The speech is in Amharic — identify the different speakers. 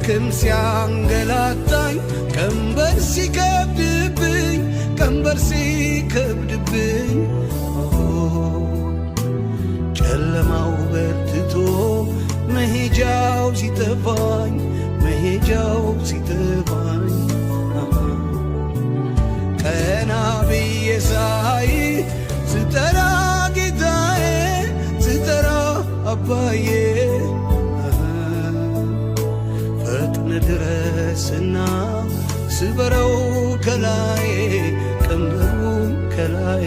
Speaker 1: ሸክም ሲያንገላታኝ ቀንበር ሲከብድብኝ ጨለማው በርትቶ መሄጃው ሲጠፋኝ ቀና ብዬ ሳይ ስጠራ ጌታዬ ስጠራ አባዬ ፈጥነ ድረስና ስበረው ከላዬ ቀንበሩን ከላዬ